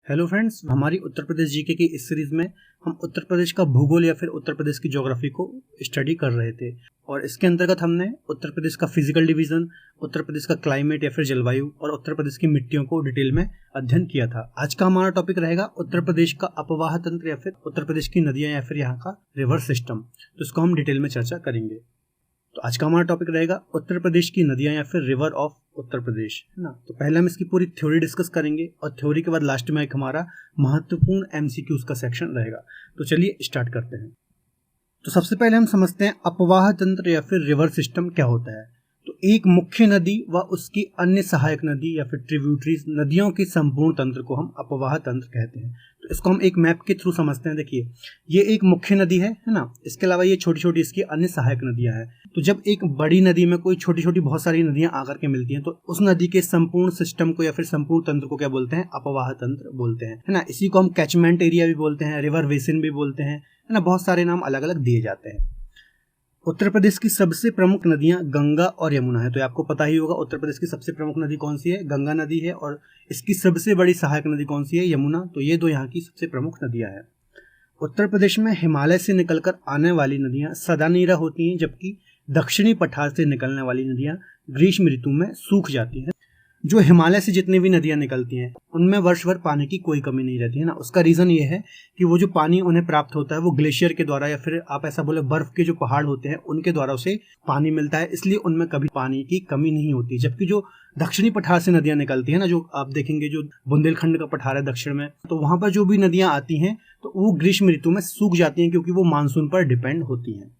Hello friends, हमारी Uttar Pradesh GK की इस सीरीज में हम उत्तर प्रदेश का भूगोल या फिर उत्तर प्रदेश की ज्योग्राफी को स्टडी कर रहे थे। और इसके अंतर्गत हमने उत्तर प्रदेश का फिजिकल डिवीजन, उत्तर प्रदेश का क्लाइमेट या फिर जलवायु और उत्तर प्रदेश की मिट्टियों को डिटेल में अध्ययन किया था। आज का हमारा टॉपिक रहेगा उत्तर प्रदेश का अपवाह तंत्र या फिर उत्तर प्रदेश की नदियां या फिर यहाँ का रिवर सिस्टम। तो इसको हम डिटेल में चर्चा करेंगे। तो आज का हमारा टॉपिक रहेगा उत्तर प्रदेश की नदियां या फिर रिवर ऑफ उत्तर प्रदेश, है ना। तो पहले हम इसकी पूरी थ्योरी डिस्कस करेंगे और थ्योरी के बाद लास्ट में एक हमारा महत्वपूर्ण एमसीक्यूज का सेक्शन रहेगा। तो चलिए स्टार्ट करते हैं। तो सबसे पहले हम समझते हैं अपवाह तंत्र या फिर रिवर सिस्टम क्या होता है। तो एक मुख्य नदी व उसकी अन्य सहायक नदी या फिर ट्रिब्यूटरीज नदियों के संपूर्ण तंत्र को हम अपवाह तंत्र कहते हैं। तो इसको हम एक मैप के थ्रू समझते हैं। देखिए, ये एक मुख्य नदी है ना। इसके अलावा ये छोटी छोटी इसकी अन्य सहायक नदियां हैं। तो जब एक बड़ी नदी में कोई छोटी छोटी बहुत सारी नदियां आकर के मिलती हैं तो उस नदी के संपूर्ण सिस्टम को या फिर संपूर्ण तंत्र को क्या बोलते हैं? अपवाह तंत्र बोलते हैं, है ना। इसी को हम कैचमेंट एरिया भी बोलते हैं, रिवर बेसिन भी बोलते हैं, है ना। बहुत सारे नाम अलग अलग दिए जाते हैं। उत्तर प्रदेश की सबसे प्रमुख नदियां गंगा और यमुना है। तो आपको पता ही होगा उत्तर प्रदेश की सबसे प्रमुख नदी कौन सी है? गंगा नदी है। और इसकी सबसे बड़ी सहायक नदी कौन सी है? यमुना। तो ये दो यहाँ की सबसे प्रमुख नदियां हैं। उत्तर प्रदेश में हिमालय से निकलकर आने वाली नदियां सदानीरा होती हैं, जबकि दक्षिणी पठार से निकलने वाली नदियां ग्रीष्म ऋतु में सूख जाती हैं। जो हिमालय से जितनी भी नदियां निकलती हैं उनमें वर्ष भर पानी की कोई कमी नहीं रहती है ना। उसका रीजन ये है कि वो जो पानी उन्हें प्राप्त होता है वो ग्लेशियर के द्वारा या फिर आप ऐसा बोले बर्फ के जो पहाड़ होते हैं उनके द्वारा उसे पानी मिलता है, इसलिए उनमें कभी पानी की कमी नहीं होती। जबकि जो दक्षिणी पठार से नदियां निकलती है ना, जो आप देखेंगे जो बुंदेलखंड का पठार है दक्षिण में, तो वहां पर जो भी नदियां आती हैं तो वो ग्रीष्म ऋतु में सूख जाती हैं क्योंकि वो मानसून पर डिपेंड होती हैं।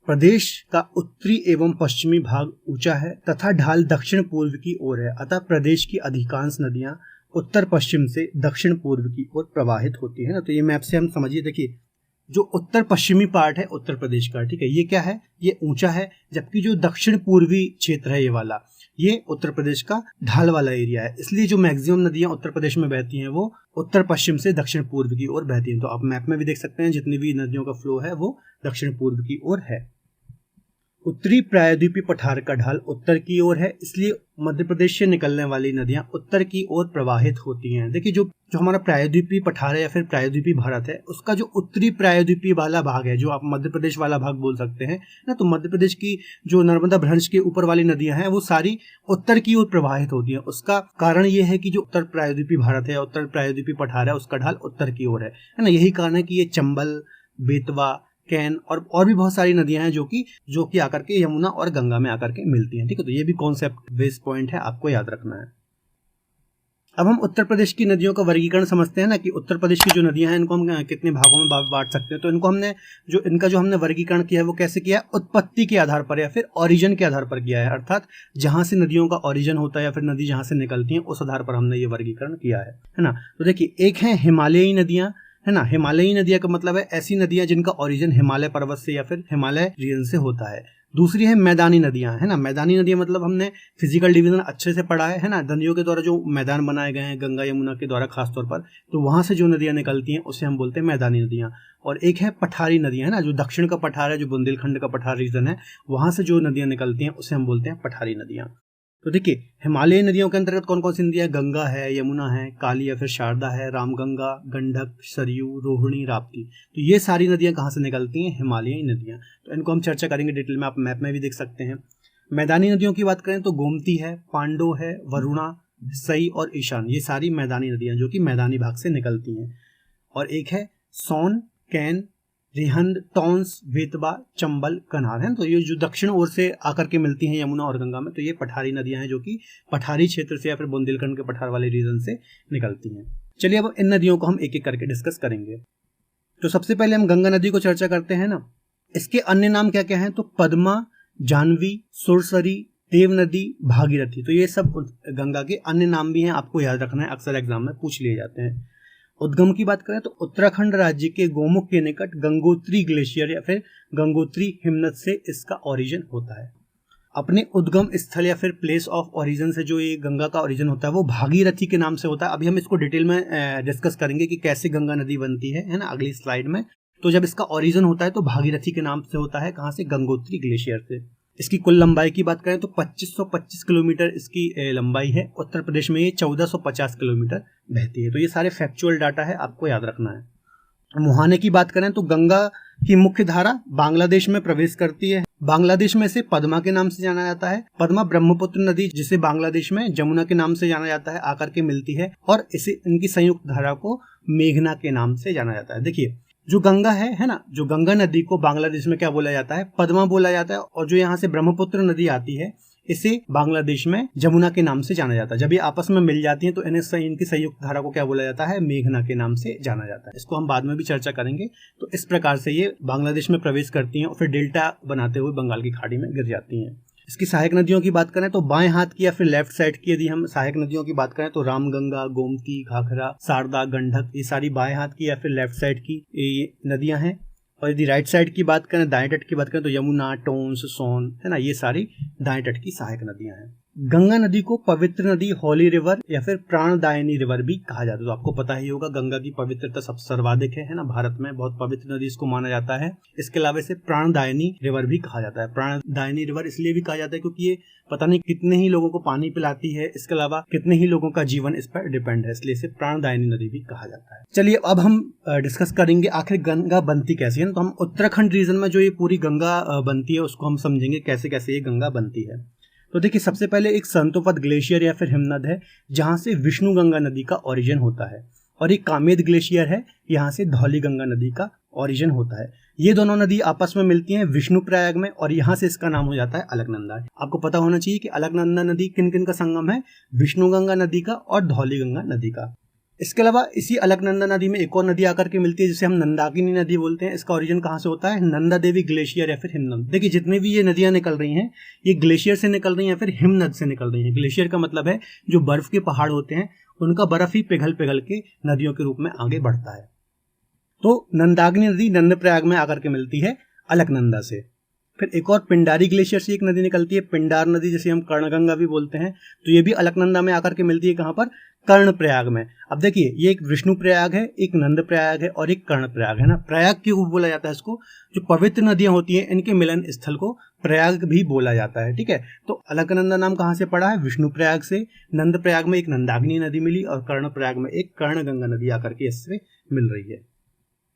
प्रदेश का उत्तरी एवं पश्चिमी भाग ऊंचा है तथा ढाल दक्षिण पूर्व की ओर है, अतः प्रदेश की अधिकांश नदियां उत्तर पश्चिम से दक्षिण पूर्व की ओर प्रवाहित होती है ना। तो ये मैप से हम समझिए, देखिए जो उत्तर पश्चिमी पार्ट है उत्तर प्रदेश का, ठीक है, ये क्या है? ये ऊंचा है। जबकि जो दक्षिण पूर्वी क्षेत्र है ये वाला, ये उत्तर प्रदेश का ढाल वाला एरिया है। इसलिए जो मैक्सिमम नदियां उत्तर प्रदेश में बहती हैं वो उत्तर पश्चिम से दक्षिण पूर्व की ओर बहती हैं। तो आप मैप में भी देख सकते हैं जितनी भी नदियों का फ्लो है वो दक्षिण पूर्व की ओर है। उत्तरी प्रायद्वीपीय पठार का ढाल उत्तर की ओर है, इसलिए मध्य प्रदेश से निकलने वाली नदियां उत्तर की ओर प्रवाहित होती हैं। देखिए जो हमारा प्रायद्वीपीय पठार है या फिर प्रायद्वीपीय भारत है, उसका जो उत्तरी प्रायद्वीपीय वाला भाग है, जो आप मध्य प्रदेश वाला भाग बोल सकते हैं ना, तो मध्य प्रदेश की जो नर्मदा भ्रंश के ऊपर वाली नदियां हैं वो सारी उत्तर की ओर प्रवाहित होती हैं। उसका कारण ये है कि जो उत्तर प्रायद्वीपीय भारत है, उत्तर प्रायद्वीपीय पठार है, उसका ढाल उत्तर की ओर है ना। यही कारण है कि ये चंबल, बेतवा, कैन और भी बहुत सारी नदियां हैं जो कि आकर के यमुना और गंगा में आकर के मिलती हैं, ठीक है। तो ये भी कॉन्सेप्ट बेस पॉइंट है, आपको याद रखना है। अब हम उत्तर प्रदेश की नदियों का वर्गीकरण समझते हैं ना, कि उत्तर प्रदेश की जो नदियां हैं इनको हम कितने भागों में बांट सकते हैं। तो इनका जो हमने वर्गीकरण किया है वो कैसे किया है? उत्पत्ति के आधार पर या फिर ओरिजिन के आधार पर किया है, अर्थात जहां से नदियों का ओरिजिन होता है या फिर नदी जहां से निकलती है उस आधार पर हमने ये वर्गीकरण किया है ना। तो देखिए, एक है हिमालयी नदियां, है ना। हिमालयी नदियां का मतलब है ऐसी नदियां जिनका ओरिजिन हिमालय पर्वत से या फिर हिमालय रीजन से होता है। दूसरी है मैदानी नदियां, है ना। मैदानी नदियां मतलब हमने फिजिकल डिवीजन अच्छे से पढ़ा है ना। नदियों के द्वारा जो मैदान बनाए गए हैं गंगा यमुना के द्वारा खासतौर पर, तो वहां से जो नदियां निकलती हैं उसे हम बोलते हैं मैदानी नदियां। और एक है पठारी नदियां, है ना। जो दक्षिण का पठार है, जो बुंदेलखंड का पठार रीजन है, वहां से जो नदियां निकलती हैं उसे हम बोलते हैं पठारी नदियां। तो देखिए, हिमालयी नदियों के अंतर्गत कौन कौन सी नदियां? गंगा है, यमुना है, काली या फिर शारदा है, रामगंगा, गंडक, सरयू, रोहिणी, राप्ती। तो ये सारी नदियां कहाँ से निकलती हैं? हिमालयी नदियां। तो इनको हम चर्चा करेंगे डिटेल में, आप मैप में भी देख सकते हैं। मैदानी नदियों की बात करें तो गोमती है, पांडो है, वरुणा, सई और ईशान, ये सारी मैदानी नदियां जो कि मैदानी भाग से निकलती हैं। और एक है सोन, कैन, रिहंद, टॉन्स, बेतवा, चंबल, कनार, है। तो ये जो दक्षिण ओर से आकर के मिलती हैं यमुना और गंगा में, तो ये पठारी नदियां हैं जो कि पठारी क्षेत्र से या फिर बुंदेलखंड के पठार वाले रीजन से निकलती हैं। चलिए अब इन नदियों को हम एक एक करके डिस्कस करेंगे। तो सबसे पहले हम गंगा नदी को चर्चा करते हैं ना। इसके अन्य नाम क्या क्या हैं? तो पद्मा, जानवी, सुरसरी, देव नदी, भागीरथी। तो ये सब गंगा के अन्य नाम भी हैं, आपको याद रखना है, अक्सर एग्जाम में पूछ लिए जाते हैं। उद्गम की बात करें तो उत्तराखंड राज्य के गोमुख के निकट गंगोत्री ग्लेशियर या फिर गंगोत्री हिमनद से इसका ओरिजिन होता है। अपने उद्गम स्थल या फिर प्लेस ऑफ ओरिजिन से जो ये गंगा का ओरिजिन होता है वो भागीरथी के नाम से होता है। अभी हम इसको डिटेल में डिस्कस करेंगे कि कैसे गंगा नदी बनती है ना, अगली स्लाइड में। तो जब इसका ओरिजिन होता है तो भागीरथी के नाम से होता है, कहाँ से? गंगोत्री ग्लेशियर से। इसकी कुल लंबाई की बात करें तो 2525 किलोमीटर इसकी लंबाई है। उत्तर प्रदेश में ये 1450 किलोमीटर बहती है। तो ये सारे फैक्चुअल डाटा है, आपको याद रखना है। मुहाने की बात करें तो गंगा की मुख्य धारा बांग्लादेश में प्रवेश करती है। बांग्लादेश में इसे पद्मा के नाम से जाना जाता है। पद्मा ब्रह्मपुत्र नदी, जिसे बांग्लादेश में जमुना के नाम से जाना जाता है, आकर के मिलती है और इसे इनकी संयुक्त धारा को मेघना के नाम से जाना जाता है। देखिए, जो गंगा है ना, जो गंगा नदी को बांग्लादेश में क्या बोला जाता है? पद्मा बोला जाता है। और जो यहाँ से ब्रह्मपुत्र नदी आती है, इसे बांग्लादेश में जमुना के नाम से जाना जाता है। जब ये आपस में मिल जाती हैं तो इनकी संयुक्त धारा को क्या बोला जाता है? मेघना के नाम से जाना जाता है। इसको हम बाद में भी चर्चा करेंगे। तो इस प्रकार से ये बांग्लादेश में प्रवेश करती हैं और फिर डेल्टा बनाते हुए बंगाल की खाड़ी में गिर जाती हैं। इसकी सहायक नदियों की बात करें तो बाएं हाथ की या फिर लेफ्ट साइड की यदि हम सहायक नदियों की बात करें तो रामगंगा, गोमती, घाघरा, शारदा, गंडक, ये सारी बाएं हाथ की या फिर लेफ्ट साइड की ये नदियां हैं। और यदि राइट साइड की बात करें, दाएं तट की बात करें तो यमुना, टोंस, सोन, है ना, ये सारी दाएं तट की सहायक नदियां हैं। गंगा नदी को पवित्र नदी, होली रिवर या फिर प्राणदायिनी रिवर भी कहा जाता है। तो आपको पता ही होगा गंगा की पवित्रता सबसे सर्वाधिक है ना, भारत में बहुत पवित्र नदी इसको माना जाता है। इसके अलावा इसे प्राणदायिनी रिवर भी कहा जाता है। प्राणदायिनी रिवर इसलिए भी कहा जाता है क्योंकि ये पता नहीं कितने ही लोगों को पानी पिलाती है, इसके अलावा कितने ही लोगों का जीवन इस पर डिपेंड है, इसलिए इसे प्राणदायिनी नदी भी कहा जाता है। चलिए अब हम डिस्कस करेंगे आखिर गंगा बनती कैसी है। तो हम उत्तराखंड रीजन में जो ये पूरी गंगा बनती है उसको हम समझेंगे कैसे कैसे ये गंगा बनती है। तो देखिए, सबसे पहले एक संतोपद ग्लेशियर या फिर हिमनद है जहां से विष्णु गंगा नदी का ओरिजिन होता है, और एक कामेद ग्लेशियर है, यहाँ से धौली गंगा नदी का ओरिजिन होता है। ये दोनों नदी आपस में मिलती हैं विष्णु प्रयाग में और यहाँ से इसका नाम हो जाता है अलकनंदा। आपको पता होना चाहिए कि अलकनंदा नदी किन किन का संगम है? विष्णु गंगा नदी का और धौली गंगा नदी का। इसके अलावा इसी अलकनंदा नदी में एक और नदी आकर के मिलती है जिसे हम नंदाकिनी नदी बोलते हैं। इसका ओरिजिन कहाँ से होता है? नंदा देवी ग्लेशियर या फिर हिमनद। देखिए, जितनी भी ये नदियां निकल रही हैं ये ग्लेशियर से निकल रही हैं या फिर हिमनद से निकल रही हैं। ग्लेशियर का मतलब है जो बर्फ के पहाड़ होते हैं उनका बर्फ ही पिघल पिघल के नदियों के रूप में आगे बढ़ता है। तो नंदाकिनी नदी नंदप्रयाग में आकर के मिलती है अलकनंदा से। फिर एक और पिंडारी ग्लेशियर से एक नदी निकलती है, पिंडार नदी, जिसे हम कर्णगंगा भी बोलते हैं। तो ये भी अलकनंदा में आकर के मिलती है। कहाँ पर? कर्णप्रयाग में। अब देखिए, ये एक विष्णु प्रयाग है, एक नंद प्रयाग है और एक कर्ण प्रयाग है ना। प्रयाग क्यों बोला जाता है इसको? जो पवित्र नदियां होती हैं इनके मिलन स्थल को प्रयाग भी बोला जाता है। ठीक है, तो अलकनंदा नाम कहाँ से पड़ा है? विष्णु प्रयाग से। नंद प्रयाग में एक नंदाग्नि नदी मिली और कर्ण प्रयाग में एक कर्णगंगा नदी आकर के इससे मिल रही है।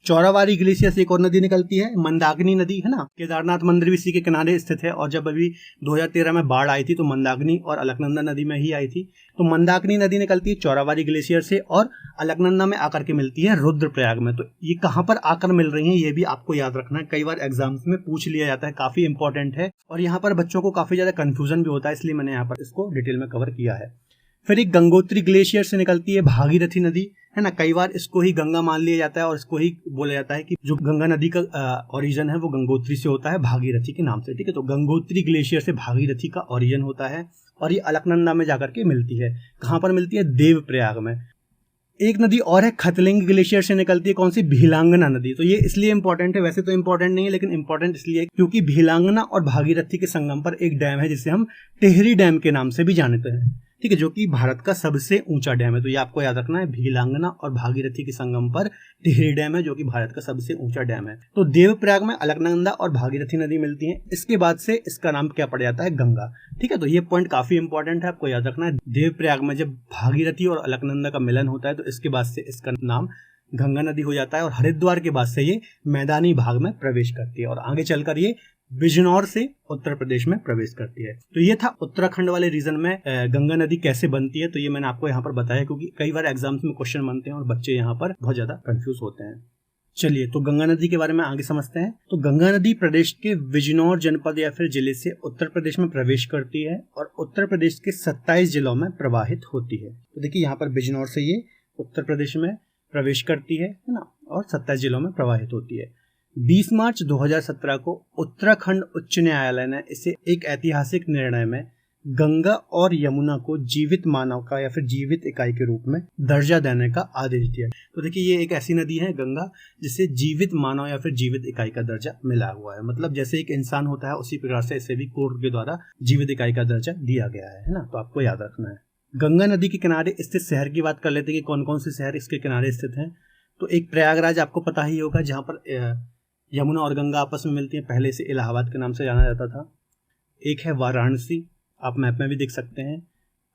चौरावारी ग्लेशियर से एक और नदी निकलती है, मंदाकिनी नदी, है ना। केदारनाथ मंदिर भी इसी के किनारे स्थित है और जब अभी 2013 में बाढ़ आई थी तो मंदाकिनी और अलकनंदा नदी में ही आई थी। तो मंदाकिनी नदी निकलती है चौरावारी ग्लेशियर से और अलकनंदा में आकर के मिलती है रुद्रप्रयाग में। तो ये कहाँ पर आकर मिल रही हैं ये भी आपको याद रखना है, कई बार एग्जाम्स में पूछ लिया जाता है, काफी इंपॉर्टेंट है और यहाँ पर बच्चों को काफी ज्यादा कंफ्यूजन भी होता है, इसलिए मैंने यहाँ पर इसको डिटेल में कवर किया है। फिर एक गंगोत्री ग्लेशियर से निकलती है भागीरथी नदी, है ना। कई बार इसको ही गंगा मान लिया जाता है और इसको ही बोला जाता है कि जो गंगा नदी का ओरिजिन है वो गंगोत्री से होता है, भागीरथी के नाम से। ठीक है, तो गंगोत्री ग्लेशियर से भागीरथी का ओरिजिन होता है और ये अलकनंदा में जाकर के मिलती है। कहाँ पर मिलती है? देवप्रयाग में। एक नदी और है खतलिंग ग्लेशियर से निकलती है, कौन सी? भीलांगना नदी। तो ये इसलिए इंपॉर्टेंट है, वैसे तो इंपॉर्टेंट नहीं है लेकिन इंपॉर्टेंट इसलिए क्योंकि भीलांगना और भागीरथी के संगम पर एक डैम है जिसे हम टिहरी डैम के नाम से भी जानते हैं। ठीक है, जो कि भारत का सबसे ऊंचा डैम है। तो ये आपको याद रखना है, भीलांगना और भागीरथी के संगम पर टिहरी डैम है जो कि भारत का सबसे ऊंचा डैम है। तो देवप्रयाग में अलकनंदा और भागीरथी नदी मिलती हैं। इसके बाद से इसका नाम क्या पड़ जाता है? गंगा। ठीक है, तो ये पॉइंट काफी इंपॉर्टेंट है, आपको याद रखना है। देवप्रयाग में जब भागीरथी और अलकनंदा का मिलन होता है तो इसके बाद से इसका नाम गंगा नदी हो जाता है और हरिद्वार के बाद से ये मैदानी भाग में प्रवेश करती है और आगे चलकर ये बिजनौर से उत्तर प्रदेश में प्रवेश करती है। तो ये था उत्तराखंड वाले रीजन में गंगा नदी कैसे बनती है। तो ये मैंने आपको यहाँ पर बताया क्योंकि कई बार एग्जाम्स में क्वेश्चन बनते हैं और बच्चे यहाँ पर बहुत ज्यादा कंफ्यूज होते हैं। चलिए, तो गंगा नदी के बारे में आगे समझते हैं। तो गंगा नदी प्रदेश के बिजनौर जनपद या फिर जिले से उत्तर प्रदेश में प्रवेश करती है और उत्तर प्रदेश के 27 जिलों में प्रवाहित होती है। तो देखिए, यहाँ पर बिजनौर से ये उत्तर प्रदेश में प्रवेश करती है ना, और 27 जिलों में प्रवाहित होती है। 20 मार्च 2017 को उत्तराखंड उच्च न्यायालय ने इसे एक ऐतिहासिक निर्णय में गंगा और यमुना को जीवित मानव का या फिर जीवित इकाई के रूप में दर्जा देने का आदेश दिया। तो देखिए, ये एक ऐसी नदी है गंगा जिसे जीवित मानव या फिर जीवित इकाई का दर्जा मिला हुआ है। मतलब जैसे एक इंसान होता है उसी प्रकार से इसे भी कोर्ट के द्वारा जीवित इकाई का दर्जा दिया गया है ना। तो आपको याद रखना है। गंगा नदी के किनारे स्थित शहर की बात कर लेते हैं कि कौन कौन से शहर इसके किनारे स्थित हैं। तो एक प्रयागराज आपको पता ही होगा, जहाँ पर यमुना और गंगा आपस में मिलती हैं, पहले से इलाहाबाद के नाम से जाना जाता था। एक है वाराणसी, आप मैप में भी देख सकते हैं,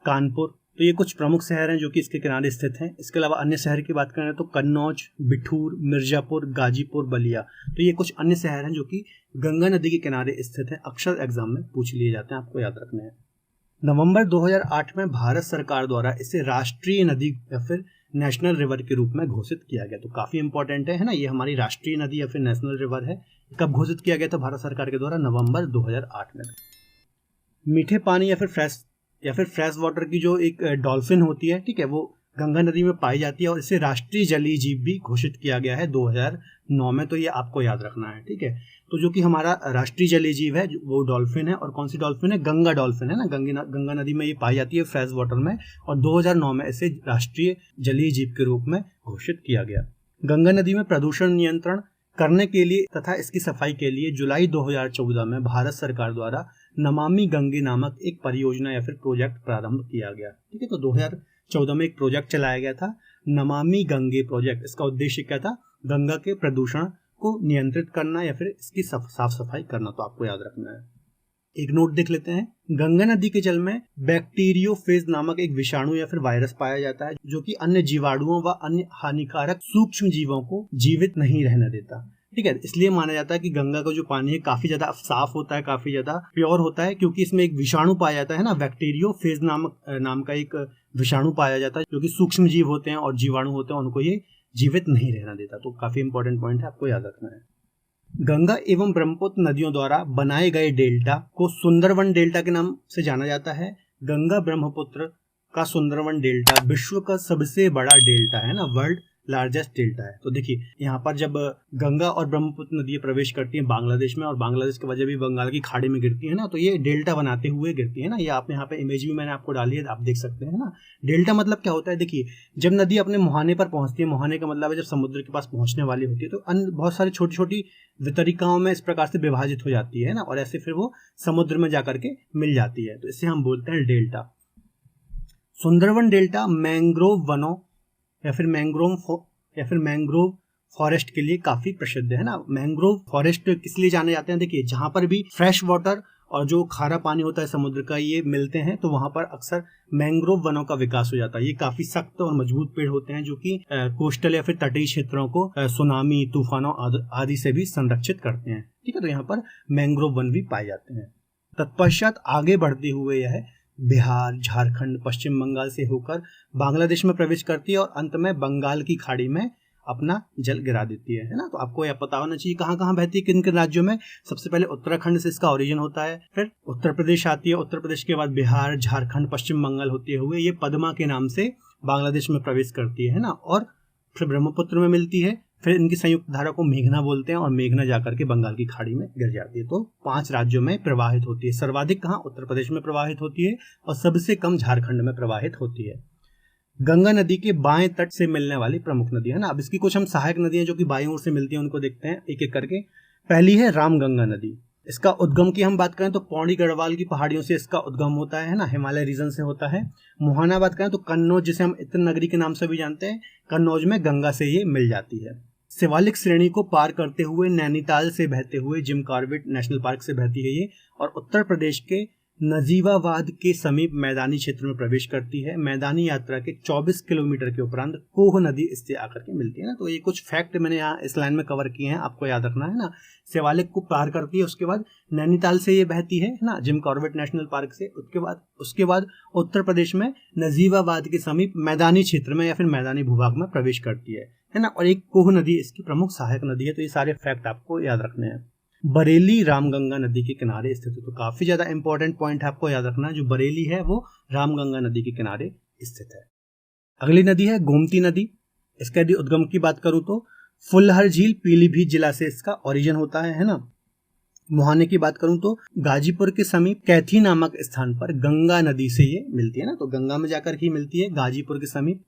कानपुर। तो ये कुछ प्रमुख शहर हैं जो कि इसके किनारे स्थित हैं। इसके अलावा अन्य शहर की बात करें तो कन्नौज, बिठूर, मिर्जापुर, गाजीपुर, बलिया। तो ये कुछ अन्य शहर हैं जो कि गंगा नदी के किनारे स्थित हैं। अक्सर एग्जाम में पूछ लिए जाते हैं, आपको याद रखने हैं। नवंबर 2008 में भारत सरकार द्वारा इसे राष्ट्रीय नदी या फिर नेशनल रिवर के रूप में घोषित किया गया। तो काफी इंपॉर्टेंट है ना, ये हमारी राष्ट्रीय नदी या फिर नेशनल रिवर है। कब घोषित किया गया था भारत सरकार के द्वारा? नवंबर 2008 में। मीठे पानी या फिर फ्रेश वाटर की जो एक डॉल्फिन होती है, ठीक है, वो गंगा नदी में पाई जाती है और इसे राष्ट्रीय जलीय जीव भी घोषित किया गया है 2009 में। तो ये आपको याद रखना है, ठीक है। तो जो कि हमारा राष्ट्रीय जलीय जीव है वो डॉल्फिन है, और कौन सी डॉल्फिन है? गंगा डॉल्फिन है ना। गंगा नदी में ये पाई जाती है फ्रेश वाटर में, और 2009 में इसे राष्ट्रीय जलीय जीव के रूप में घोषित किया गया। गंगा नदी में प्रदूषण नियंत्रण करने के लिए तथा इसकी सफाई के लिए जुलाई 2014 में भारत सरकार द्वारा नमामि गंगे नामक एक परियोजना या फिर प्रोजेक्ट प्रारंभ किया गया, ठीक है। तो 2014 में एक प्रोजेक्ट चलाया गया था, नमामि गंगे प्रोजेक्ट। इसका उद्देश्य क्या था? गंगा के प्रदूषण को नियंत्रित करना या फिर इसकी साफ सफाई करना। तो आपको याद रखना है। एक नोट देख लेते हैं। गंगा नदी के जल में बैक्टीरियोफेज नामक एक विषाणु या फिर वायरस पाया जाता है जो कि अन्य जीवाणुओं व अन्य हानिकारक सूक्ष्म जीवों को जीवित नहीं रहने देता, ठीक है। इसलिए माना जाता है कि गंगा का जो पानी है काफी ज्यादा साफ होता है, काफी ज्यादा प्योर होता है, क्योंकि इसमें एक विषाणु पाया जाता है ना, बैक्टीरियोफेज नाम का एक विषाणु पाया जाता है जो कि सूक्ष्म जीव होते हैं और जीवाणु होते हैं, उनको ये जीवित नहीं रहना देता। तो काफी इंपॉर्टेंट पॉइंट है, आपको याद रखना है। गंगा एवं ब्रह्मपुत्र नदियों द्वारा बनाए गए डेल्टा को सुंदरवन डेल्टा के नाम से जाना जाता है। गंगा ब्रह्मपुत्र का सुंदरवन डेल्टा विश्व का सबसे बड़ा डेल्टा है ना, वर्ल्ड लार्जेस्ट डेल्टा है। तो देखिए यहाँ पर जब गंगा और ब्रह्मपुत्र नदियां प्रवेश करती हैं बांग्लादेश में, और बांग्लादेश की वजह भी बंगाल की खाड़ी में गिरती है ना, तो ये डेल्टा बनाते हुए गिरती है ना। ये आप यहाँ पे इमेज भी मैंने आपको डाली है, आप देख सकते हैं ना। डेल्टा मतलब क्या होता है? देखिए जब नदी अपने मुहाने पर पहुंचती है, मुहाने का मतलब है जब समुद्र के पास पहुंचने वाली होती है, तो अन्य बहुत सारी छोटी छोटी वितरिकाओं में इस प्रकार से विभाजित हो जाती है ना, और ऐसे फिर वो समुद्र में जाकर के मिल जाती है। तो इसे हम बोलते हैं डेल्टा। सुंदरवन डेल्टा मैंग्रोव वनों या फिर मैंग्रोव फॉरेस्ट के लिए काफी प्रसिद्ध है ना। मैंग्रोव फॉरेस्ट किस लिए जाने जाते हैं? देखिए जहां पर भी फ्रेश वाटर और जो खारा पानी होता है समुद्र का, ये मिलते हैं, तो वहां पर अक्सर मैंग्रोव वनों का विकास हो जाता है। ये काफी सख्त और मजबूत पेड़ होते हैं जो कि कोस्टल या फिर तटीय क्षेत्रों को सुनामी, तूफानों आदि से भी संरक्षित करते हैं, ठीक है। तो यहाँ पर मैंग्रोव वन भी पाए जाते हैं। तत्पश्चात आगे बढ़ते हुए यह बिहार, झारखंड, पश्चिम बंगाल से होकर बांग्लादेश में प्रवेश करती है और अंत में बंगाल की खाड़ी में अपना जल गिरा देती है ना। तो आपको यह पता होना चाहिए कहाँ कहाँ बहती है, किन किन राज्यों में। सबसे पहले उत्तराखंड से इसका ओरिजिन होता है, फिर उत्तर प्रदेश आती है, उत्तर प्रदेश के बाद बिहार, झारखंड, पश्चिम बंगाल होते हुए ये पद्मा के नाम से बांग्लादेश में प्रवेश करती है ना, और फिर ब्रह्मपुत्र में मिलती है, फिर इनकी संयुक्त धारा को मेघना बोलते हैं, और मेघना जाकर के बंगाल की खाड़ी में गिर जाती है। तो 5 राज्यों में प्रवाहित होती है। सर्वाधिक कहाँ? उत्तर प्रदेश में प्रवाहित होती है, और सबसे कम झारखंड में प्रवाहित होती है। गंगा नदी के बाएं तट से मिलने वाली प्रमुख नदी है ना। अब इसकी कुछ हम सहायक नदियां जो कि बाईं ओर से मिलती हैं उनको देखते हैं एक एक करके। पहली है रामगंगा नदी। इसका उद्गम की हम बात करें तो पौड़ी गढ़वाल की पहाड़ियों से इसका उद्गम होता है ना, हिमालय रीजन से होता है। मुहाना बात करें तो कन्नौज, जिसे हम इत्र नगरी के नाम से भी जानते हैं, कन्नौज में गंगा से ये मिल जाती है। शिवालिक श्रेणी को पार करते हुए नैनीताल से बहते हुए जिम कॉर्बेट नेशनल पार्क से बहती है ये, और उत्तर प्रदेश के नजीवाबाद के समीप मैदानी क्षेत्र में प्रवेश करती है। मैदानी यात्रा के 24 किलोमीटर के उपरांत कोह नदी इससे आकर के मिलती है ना। तो ये कुछ फैक्ट मैंने यहाँ इस लाइन में कवर किए हैं, आपको याद रखना है ना। शिवालिक को पार करती है, उसके बाद नैनीताल से ये बहती है ना, जिम कॉर्बेट नेशनल पार्क से। उसके बाद उत्तर प्रदेश में नजीवाबाद के समीप मैदानी क्षेत्र में या फिर मैदानी भूभाग में प्रवेश करती है ना। और एक कोह नदी इसकी प्रमुख सहायक नदी है। तो ये सारे फैक्ट आपको याद रखने हैं। बरेली रामगंगा नदी के किनारे स्थित है। तो काफी ज्यादा इंपॉर्टेंट पॉइंट है, आपको याद रखना है। जो बरेली है वो रामगंगा नदी के किनारे स्थित है। अगली नदी है गोमती नदी। इसका यदि उद्गम की बात करूं तो फुलहर झील पीलीभीत जिला से इसका ओरिजिन होता है ना। मुहाने की बात करूं तो गाजीपुर के समीप कैथी नामक स्थान पर गंगा नदी से ये मिलती है ना। तो गंगा में जाकर ही मिलती है, गाजीपुर के समीप।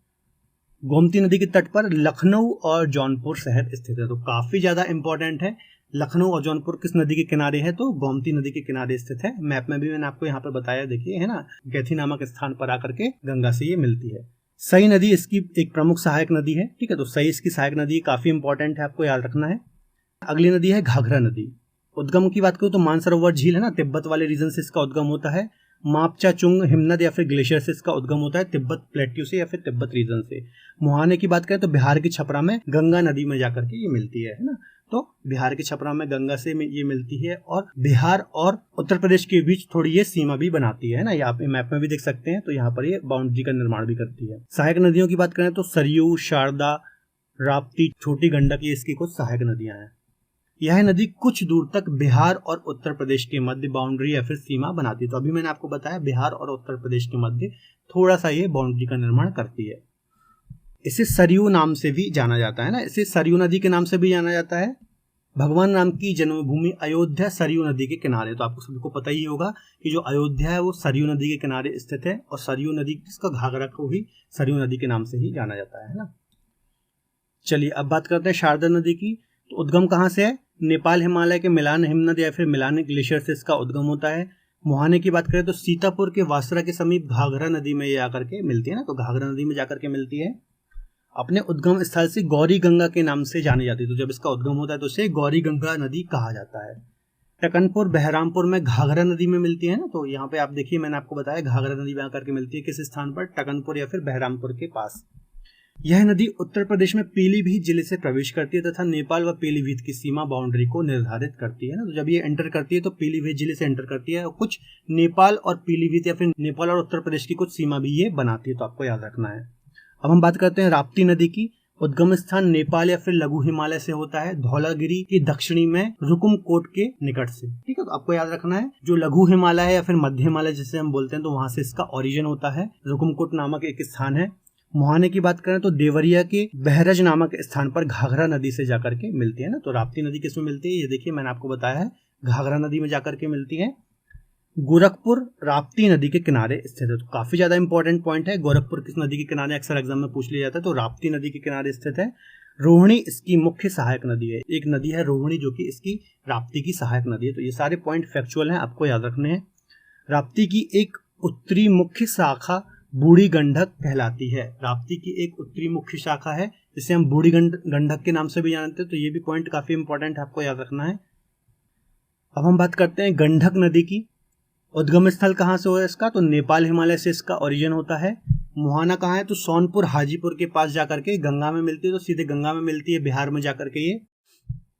गोमती नदी के तट पर लखनऊ और जौनपुर शहर स्थित है। तो काफी ज्यादा इंपॉर्टेंट है। लखनऊ और जौनपुर किस नदी के किनारे है? तो गोमती नदी के किनारे स्थित है। मैप में भी मैंने आपको यहाँ पर बताया, देखिए है ना, कैथी नामक स्थान पर आकर के गंगा से ये मिलती है। सई नदी इसकी एक प्रमुख सहायक नदी है, ठीक है। तो सई इसकी सहायक नदी काफी इंपॉर्टेंट है, आपको याद रखना है। अगली नदी है घाघरा नदी। उद्गम की बात करूँ तो मानसरोवर झील है ना, तिब्बत वाले रीजन से इसका उद्गम होता है। मापचा चुंग हिमनद या फिर ग्लेशियर से इसका उद्गम होता है, तिब्बत प्लेट्यू से या फिर तिब्बत रीजन से। मुहाने की बात करें तो बिहार की छपरा में गंगा नदी में जाकर के ये मिलती है ना, तो बिहार की छपरा में गंगा से ये मिलती है और बिहार और उत्तर प्रदेश के बीच थोड़ी ये सीमा भी बनाती है ना, ये आप मैप में भी देख सकते हैं। तो यहाँ पर ये बाउंड्री का निर्माण भी करती है। सहायक नदियों की बात करें तो सरयू, शारदा, राप्ती, छोटी गंडक, ये इसकी कुछ सहायक नदियां हैं। यह नदी कुछ दूर तक बिहार और उत्तर प्रदेश के मध्य बाउंड्री या फिर सीमा बनाती है। तो अभी मैंने आपको बताया बिहार और उत्तर प्रदेश के मध्य थोड़ा सा ये बाउंड्री का निर्माण करती है। इसे सरयू नाम से भी जाना जाता है ना, इसे सरयू नदी के नाम से भी जाना जाता है। भगवान राम की जन्मभूमि अयोध्या सरयू नदी के किनारे, तो आपको सभी को पता ही होगा कि जो अयोध्या है वो सरयू नदी के किनारे स्थित है और सरयू नदी इसका घाघरा को भी सरयू नदी के नाम से ही जाना जाता है ना। चलिए अब बात करते हैं शारदा नदी की। तो उद्गम कहाँ से है? नेपाल हिमालय के मिलान हिमनद या फिर मिलान ग्लेशियर से इसका उद्गम होता है। मुहाने की बात करें तो सीतापुर के वासरा के समीप घाघरा नदी में ये आकर के मिलती है ना, तो घाघरा नदी में जाकर के मिलती है। अपने उद्गम स्थल से गौरी गंगा के नाम से जानी जाती है, तो जब इसका उद्गम होता है तो इसे गौरी गंगा नदी कहा जाता है। टकनपुर बहरामपुर में घाघरा नदी में मिलती है ना, तो यहाँ पे आप देखिए मैंने आपको बताया घाघरा नदी में आकर के मिलती है किस स्थान पर? टकनपुर या फिर बहरामपुर के पास। यह नदी उत्तर प्रदेश में पीलीभीत जिले से प्रवेश करती है तथा नेपाल व पीलीभीत की सीमा बाउंड्री को निर्धारित करती है ना, तो जब ये एंटर करती है तो पीलीभीत जिले से एंटर करती है और कुछ नेपाल और पीलीभीत या फिर नेपाल और उत्तर प्रदेश की कुछ सीमा भी ये बनाती है, तो आपको याद रखना है। अब हम बात करते हैं राप्ती नदी की। उद्गम स्थान नेपाल या फिर लघु हिमालय से होता है, धौलागिरी की दक्षिणी में रुकुमकोट के निकट से। ठीक है, तो आपको याद रखना है जो लघु हिमालय है या फिर मध्य हिमालय जिसे हम बोलते हैं, तो वहां से इसका ओरिजिन होता है। रुकुमकोट नामक एक स्थान है। मुहाने की बात करें तो देवरिया के बहरज नामक स्थान पर घाघरा नदी से जाकर के मिलती है ना, तो राप्ती नदी किसमें मिलती है? ये देखिए मैंने आपको बताया है घाघरा नदी में जाकर के मिलती है। गोरखपुर राप्ती नदी के किनारे स्थित है, तो काफी ज्यादा इंपॉर्टेंट पॉइंट है। गोरखपुर किस नदी के किनारे अक्सर एग्जाम में पूछ लिया जाता है, तो राप्ती नदी के किनारे स्थित है। रोहिणी इसकी मुख्य सहायक नदी है, एक नदी है रोहिणी जो कि इसकी राप्ती की सहायक नदी है। तो ये सारे पॉइंट फैक्चुअल हैं, आपको याद रखने हैं। राप्ती की एक उत्तरी मुख्य शाखा बूढ़ी गंडक कहलाती है। राप्ती की एक उत्तरी मुख्य शाखा है जिसे हम बूढ़ी गंडक के नाम से भी जानते हैं, तो ये भी पॉइंट काफी इंपॉर्टेंट है, आपको याद रखना है। अब हम बात करते हैं गंडक नदी की। उद्गम स्थल कहाँ से हुआ इसका? तो नेपाल हिमालय से इसका ओरिजिन होता है। मुहाना कहाँ है? तो सोनपुर हाजीपुर के पास जाकर के गंगा में मिलती है, तो सीधे गंगा में मिलती है बिहार में जाकर के।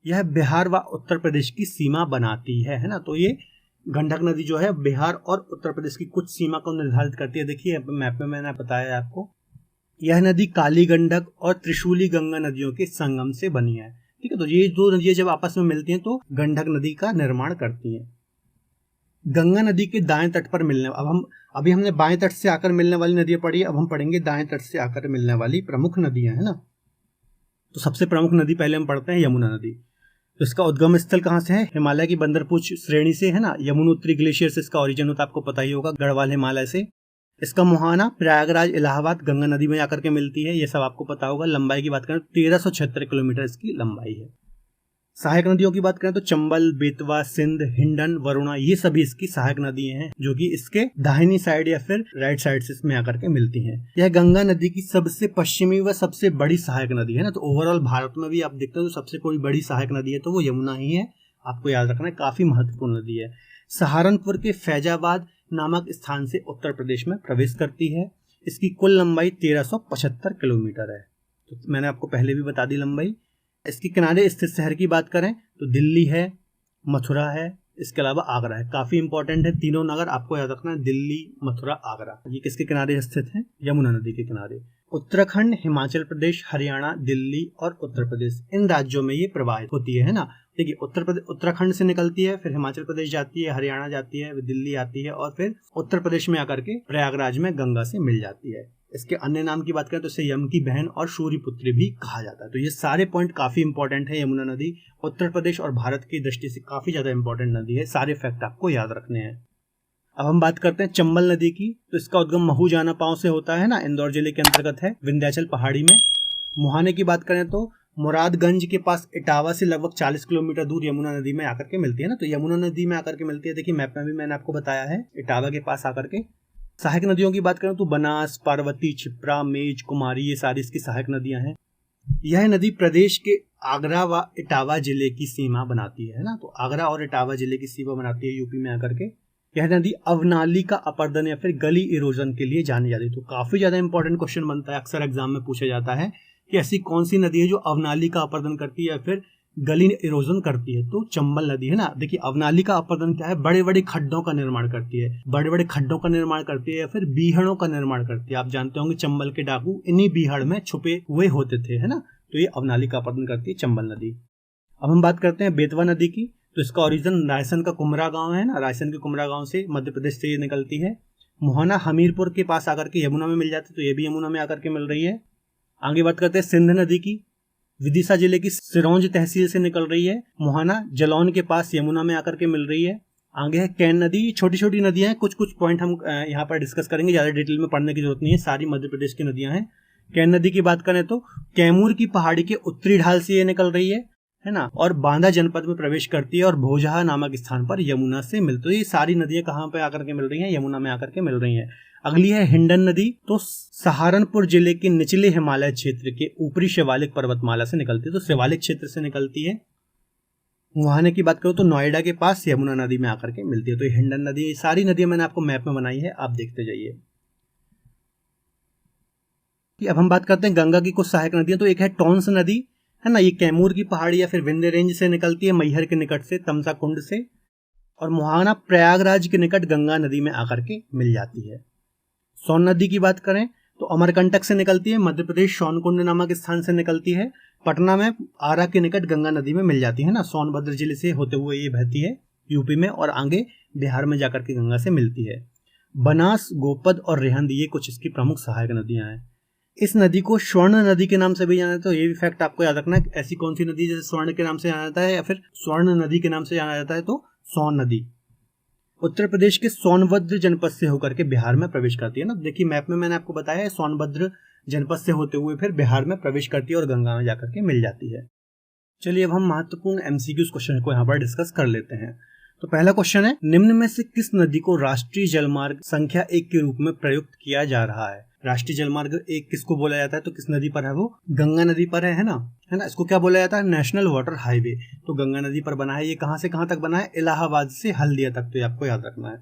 यह बिहार व उत्तर प्रदेश की सीमा बनाती है ना, तो ये गंडक नदी जो है बिहार और उत्तर प्रदेश की कुछ सीमा को निर्धारित करती है। देखिए मैप में मैंने बताया आपको। यह नदी काली गंडक और त्रिशूली गंगा नदियों के संगम से बनी है। ठीक है, तो ये दो नदियां जब आपस में मिलती हैं तो गंडक नदी का निर्माण करती हैं। गंगा नदी के दाएं तट पर मिलने, अभी हमने बाएं तट से आकर मिलने वाली नदियां पढ़ी, अब हम पढ़ेंगे दाएं तट से आकर मिलने वाली प्रमुख नदियां है ना। तो सबसे प्रमुख नदी पहले हम पढ़ते हैं यमुना नदी। तो इसका उद्गम स्थल कहाँ से है? हिमालय की बंदरपूछ श्रेणी से है ना। यमुनोत्री ग्लेशियर से इसका ओरिजिन होता है, आपको पता ही होगा, गढ़वाल हिमालय से। इसका मुहाना प्रयागराज इलाहाबाद गंगा नदी में आकर के मिलती है, ये सब आपको पता होगा। लंबाई की बात करें 1376 किलोमीटर इसकी लंबाई है। सहायक नदियों की बात करें तो चंबल, बेतवा, सिंध, हिंडन, वरुणा, ये सभी इसकी सहायक नदियां हैं जो कि इसके दाहिनी साइड या फिर राइट साइड से इसमें आकर के मिलती हैं। यह गंगा नदी की सबसे पश्चिमी व सबसे बड़ी सहायक नदी है ना, तो ओवरऑल भारत में भी आप देखते हो तो सबसे कोई बड़ी सहायक नदी है तो वो यमुना ही है, आपको याद रखना है, काफी महत्वपूर्ण नदी है। सहारनपुर के फैजाबाद नामक स्थान से उत्तर प्रदेश में प्रवेश करती है। इसकी कुल लंबाई 1375 किलोमीटर है, तो मैंने आपको पहले भी बता दी लंबाई। इसके किनारे स्थित शहर की बात करें तो दिल्ली है, मथुरा है, इसके अलावा आगरा है। काफी इंपॉर्टेंट है, तीनों नगर आपको याद रखना है, दिल्ली, मथुरा, आगरा। ये किसके किनारे स्थित है? यमुना नदी के किनारे। उत्तराखंड, हिमाचल प्रदेश, हरियाणा, दिल्ली और उत्तर प्रदेश, इन राज्यों में ये प्रवाहित होती है ना। देखिए उत्तराखंड से निकलती है, फिर हिमाचल प्रदेश जाती है, हरियाणा जाती है, दिल्ली आती है और फिर उत्तर प्रदेश में आकर के प्रयागराज में गंगा से मिल जाती है। इसके अन्य नाम की बात करें तो इसे यम की बहन और सूर्यपुत्री भी कहा जाता है। तो ये सारे पॉइंट काफी इंपॉर्टेंट है। यमुना नदी उत्तर प्रदेश और भारत की दृष्टि से काफी ज्यादा इंपॉर्टेंट नदी है, सारे फैक्ट आपको याद रखने हैं। अब हम बात करते हैं चंबल नदी की। तो इसका उद्गम महूजाना पांव से होता है ना, इंदौर जिले के अंतर्गत है, विंध्याचल पहाड़ी में। मुहाने की बात करें तो मुरादगंज के पास इटावा से लगभग 40 किलोमीटर दूर यमुना नदी में आकर के मिलती है ना, तो यमुना नदी में आकर के मिलती है। देखिए मैप में भी मैंने आपको बताया है, इटावा के पास आकर के। सहायक नदियों की बात करें तो बनास, पार्वती, क्षिप्रा, मेज, कुमारी, ये सारी इसकी सहायक नदियां हैं। यह नदी प्रदेश के आगरा व इटावा जिले की सीमा बनाती है ना, तो आगरा और इटावा जिले की सीमा बनाती है यूपी में आकर के। यह नदी अवनाली का अपरदन या फिर गली इरोजन के लिए जानी जाती है। तो काफी ज्यादा इंपॉर्टेंट क्वेश्चन बनता है, अक्सर एग्जाम में पूछा जाता है कि ऐसी कौन सी नदी है जो अवनाली का अपरदन करती है या फिर गली इरोजन करती है। तो चंबल नदी है ना। देखिए अवनाली का अपरदन क्या है, बड़े बड़े खड्डों का निर्माण करती है, बड़े बड़े खड्डों का निर्माण करती है या फिर बीहड़ों का निर्माण करती है। आप जानते होंगे चंबल के डाकू इन्हीं बीहड़ में छुपे हुए होते थे, है ना। तो ये अवनाली का अपरदन करती है चंबल नदी। अब हम बात करते हैं बेतवा नदी की। तो इसका ओरिजिन रायसन का कुमरा गांव है ना, रायसन के कुमरा गांव से मध्य प्रदेश से ये निकलती है। मोहना हमीरपुर के पास आकर के यमुना में मिल जाती है, तो ये भी यमुना में आकर के मिल रही है। आगे बात करते हैं सिंध नदी की। विदिशा जिले की सिरोंज तहसील से निकल रही है। मोहना जलौन के पास यमुना में आकर के मिल रही है। आगे है कैन नदी। छोटी छोटी नदियां हैं, कुछ कुछ पॉइंट हम यहाँ पर डिस्कस करेंगे, ज्यादा डिटेल में पढ़ने की जरूरत नहीं है, सारी मध्य प्रदेश की नदियां हैं। कैन नदी की बात करें तो कैमूर की पहाड़ी के उत्तरी ढाल से ये निकल रही है ना, और बांदा जनपद में प्रवेश करती है और भोजहा नामक स्थान पर यमुना से मिलती है। ये सारी नदियां कहाँ पे आकर के मिल रही हैं, यमुना में आकर के मिल रही हैं। अगली है हिंडन नदी। तो सहारनपुर जिले के निचले हिमालय क्षेत्र के ऊपरी शिवालिक पर्वतमाला से निकलती है, तो शिवालिक क्षेत्र से निकलती है। मुहाने की बात करूं तो नोएडा के पास यमुना नदी में आकर के मिलती है। तो ये हिंडन नदी, सारी नदियां मैंने आपको मैप में बनाई है, आप देखते जाइए। अब हम बात करते हैं गंगा की कुछ सहायक नदियां। तो एक है टोंस नदी, है ना, ये कैमूर की पहाड़ी या फिर विंध्य रेंज से निकलती है, मैहर के निकट से, तमसा कुंड से, और मुहाना प्रयागराज के निकट गंगा नदी में आकर के मिल जाती है। सोन नदी की बात करें तो अमरकंटक से निकलती है, मध्य प्रदेश सोनकुंड नामक स्थान से निकलती है, पटना में आरा के निकट गंगा नदी में मिल जाती है ना। सोनभद्र जिले से होते हुए ये बहती है यूपी में और आगे बिहार में जाकर के गंगा से मिलती है। बनास, गोपद और रेहंद ये कुछ इसकी प्रमुख सहायक नदियां हैं। इस नदी को स्वर्ण नदी के नाम से भी जाना जाता है। तो ये भी फैक्ट आपको याद रखना है, ऐसी कौन सी नदी जैसे स्वर्ण के नाम से जाना जाता है या फिर स्वर्ण नदी के नाम से जाना जाता है, तो सोन नदी। उत्तर प्रदेश के सोनभद्र जनपद से होकर के बिहार में प्रवेश करती है ना। देखिए मैप में मैंने आपको बताया है, सोनभद्र जनपद से होते हुए फिर बिहार में प्रवेश करती है और गंगा में जाकर के मिल जाती है। चलिए अब हम महत्वपूर्ण एमसीक्यूज क्वेश्चन को यहाँ पर डिस्कस कर लेते हैं। तो पहला क्वेश्चन है, निम्न में से किस नदी को राष्ट्रीय जलमार्ग संख्या 1 के रूप में प्रयुक्त किया जा रहा है। राष्ट्रीय जलमार्ग 1 किसको बोला जाता है, तो किस नदी पर है, वो गंगा नदी पर है ना। इसको क्या बोला जाता है, नेशनल वाटर हाईवे। तो गंगा नदी पर बना है। ये कहां से कहां तक बना है, इलाहाबाद से हल्दिया तक, तो ये आपको याद रखना है।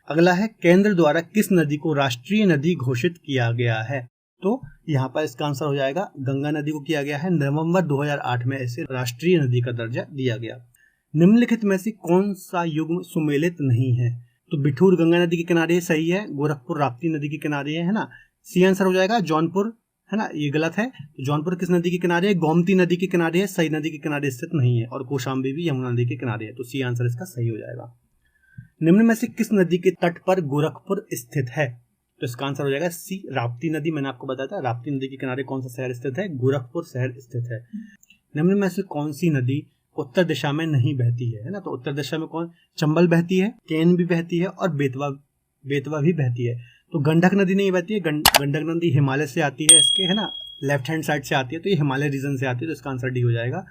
अगला है, केंद्र द्वारा किस नदी को राष्ट्रीय नदी घोषित किया गया है। तो यहाँ पर इसका आंसर हो जाएगा गंगा नदी को किया गया है। नवंबर 2008 में इसे राष्ट्रीय नदी का दर्जा दिया गया। निम्नलिखित में से कौन सा युग्म सुमेलित नहीं है, तो बिठूर गंगा नदी के किनारे सही है, गोरखपुर राप्ती नदी के किनारे है ना। सी आंसर हो जाएगा जौनपुर, है ना, ये गलत है। तो जौनपुर किस नदी के किनारे है, गोमती नदी के किनारे है, सई नदी के किनारे स्थित नहीं है, और कौशाम्बी भी यमुना नदी के किनारे है। तो सी आंसर इसका सही हो जाएगा। निम्न में से किस नदी के तट पर गोरखपुर स्थित है, तो इसका आंसर हो जाएगा सी, राप्ती नदी। मैंने आपको बताया था राप्ती नदी के किनारे कौन सा शहर स्थित है, गोरखपुर शहर स्थित है। निम्न में से कौन सी नदी उत्तर दिशा में नहीं बहती है ना। तो उत्तर दिशा में कौन, चंबल बहती है, केन भी बहती है और बेतवा भी बहती है। तो गंडक नदी नहीं बहती है, गंडक नदी हिमालय से आती है इसके, है ना, लेफ्ट हैंड साइड से आती है, तो ये हिमालय रीजन से आती है, तो इसका आंसर डी हो जाएगा।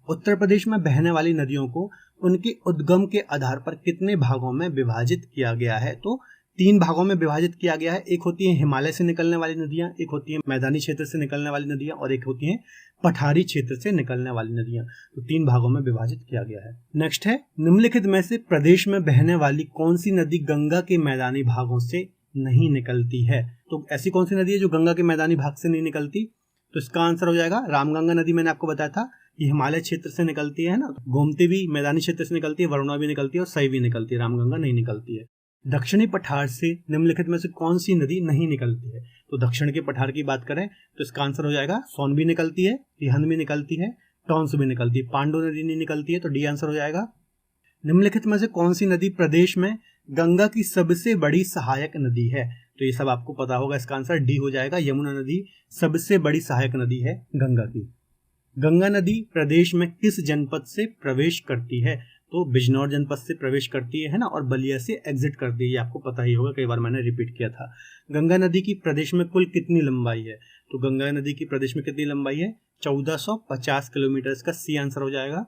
उत्तर प्रदेश में बहने वाली नदियों को उनके उद्गम के आधार पर कितने भागों में विभाजित किया गया है, तो 3 भागों में विभाजित किया गया है। एक होती है हिमालय से निकलने वाली नदियां, एक होती है मैदानी क्षेत्र से निकलने वाली नदियां, और एक होती है पठारी क्षेत्र से निकलने वाली नदियां। तो 3 भागों में विभाजित किया गया है। नेक्स्ट है, निम्नलिखित में से प्रदेश में बहने वाली कौन सी नदी गंगा के मैदानी भागों से नहीं निकलती है। तो ऐसी कौन सी नदी है जो गंगा के मैदानी भाग से नहीं निकलती, तो इसका आंसर हो जाएगा रामगंगा नदी। मैंने आपको बताया था ये हिमालय क्षेत्र से निकलती है ना, गोमती भी मैदानी क्षेत्र से निकलती है, वरुणा भी निकलती है और सई भी निकलती है, रामगंगा नहीं निकलती है। दक्षिणी पठार से निम्नलिखित में से कौन सी नदी नहीं निकलती है, तो दक्षिण के पठार की बात करें तो इसका आंसर हो जाएगा सोन भी निकलती है, रिहंद भी निकलती है, टॉन्स भी निकलती है, पांडु नदी नहीं निकलती है, तो डी आंसर हो जाएगा। निम्नलिखित में से कौन सी नदी प्रदेश में गंगा की सबसे बड़ी सहायक नदी है, तो ये सब आपको पता होगा, इसका आंसर डी हो जाएगा। यमुना नदी सबसे बड़ी सहायक नदी है गंगा की। गंगा नदी प्रदेश में किस जनपद से प्रवेश करती है, तो बिजनौर जनपद से प्रवेश करती है ना, और बलिया से एग्जिट करती है, ये आपको पता ही होगा, कई बार मैंने रिपीट किया था। गंगा नदी की प्रदेश में कुल कितनी लंबाई है, तो गंगा नदी की प्रदेश में कितनी लंबाई है, 1450 किलोमीटर, इसका सी आंसर हो जाएगा।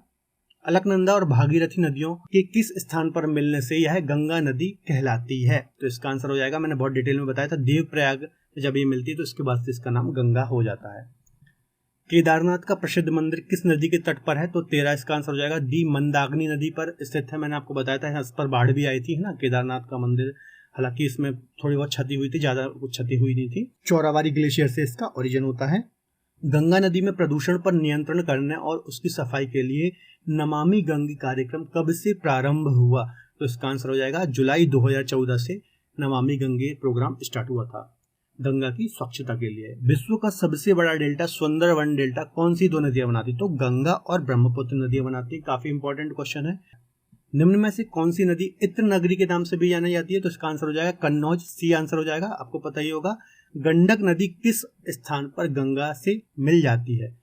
अलकनंदा और भागीरथी नदियों के किस स्थान पर मिलने से यह गंगा नदी कहलाती है, तो इसका आंसर हो जाएगा, मैंने बहुत डिटेल में बताया था, देवप्रयाग जब ये मिलती है तो इसके बाद से इसका नाम गंगा हो जाता है। केदारनाथ का प्रसिद्ध मंदिर किस नदी के तट पर है? तो 13 इसका आंसर हो जाएगा डी, मंदाकिनी नदी पर स्थित है। मैंने आपको बताया था इस पर बाढ़ भी आई थी, है ना, केदारनाथ का मंदिर। हालांकि इसमें थोड़ी बहुत क्षति हुई थी, ज्यादा कुछ क्षति हुई नहीं थी। चौराबाड़ी ग्लेशियर से इसका ओरिजिन होता है। गंगा नदी में प्रदूषण पर नियंत्रण करने और उसकी सफाई के लिए नमामि गंगे कार्यक्रम कब से प्रारंभ हुआ? तो इसका आंसर हो जाएगा जुलाई 2014 से नमामि गंगे प्रोग्राम स्टार्ट हुआ था गंगा की स्वच्छता के लिए। विश्व का सबसे बड़ा डेल्टा सुंदरवन डेल्टा कौन सी 2 नदियां बनाती? तो गंगा और ब्रह्मपुत्र नदियां बनाती है। काफी इंपॉर्टेंट क्वेश्चन है। निम्न में से कौन सी नदी इत्र नगरी के नाम से भी जानी जाती है? तो इसका आंसर हो जाएगा कन्नौज, सी आंसर हो जाएगा। आपको पता ही होगा गंडक नदी किस स्थान पर गंगा से मिल जाती है?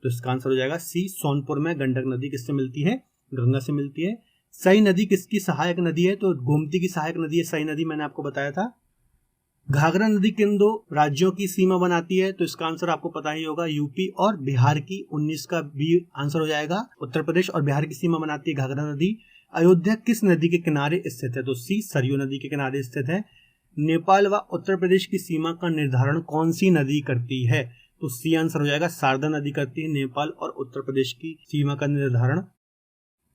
तो इसका आंसर हो जाएगा सी, सोनपुर में गंडक नदी किससे मिलती है? गंगा से मिलती है। सई नदी किसकी सहायक नदी है? तो गोमती की सहायक नदी है सई नदी, मैंने आपको बताया था। घाघरा नदी किन 2 राज्यों की सीमा बनाती है? तो इसका आंसर आपको पता ही होगा यूपी और बिहार की। 19 का बी आंसर हो जाएगा। उत्तर प्रदेश और बिहार की सीमा बनाती है घाघरा नदी। अयोध्या किस नदी के किनारे स्थित है? तो सी, सरयू नदी के किनारे स्थित है। नेपाल व उत्तर प्रदेश की सीमा का निर्धारण कौन सी नदी करती है? तो सी आंसर हो जाएगा शारदा नदी करती है नेपाल और उत्तर प्रदेश की सीमा का निर्धारण।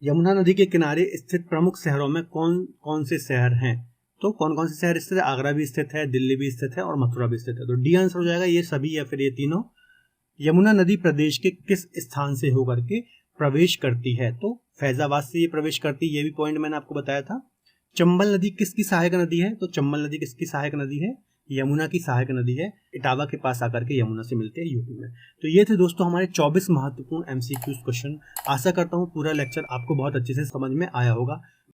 यमुना नदी के किनारे स्थित प्रमुख शहरों में कौन कौन से शहर हैं? तो कौन कौन से शहर स्थित है? आगरा भी स्थित है, दिल्ली भी स्थित है और मथुरा भी स्थित है। तो डी आंसर हो जाएगा ये सभी या फिर ये तीनों। यमुना नदी प्रदेश के किस स्थान से होकर के प्रवेश करती है? तो फैजाबाद से ये प्रवेश करती है, ये भी पॉइंट मैंने आपको बताया था। चंबल नदी किसकी सहायक नदी है? तो चंबल नदी किसकी सहायक नदी है? यमुना की सहायक नदी है। इटावा के पास आकर के यमुना से मिलते हैं यूपी में। तो ये थे दोस्तों हमारे 24 महत्वपूर्ण MCQ क्वेश्चन। आशा करता हूँ पूरा लेक्चर आपको बहुत अच्छे से समझ में आया होगा।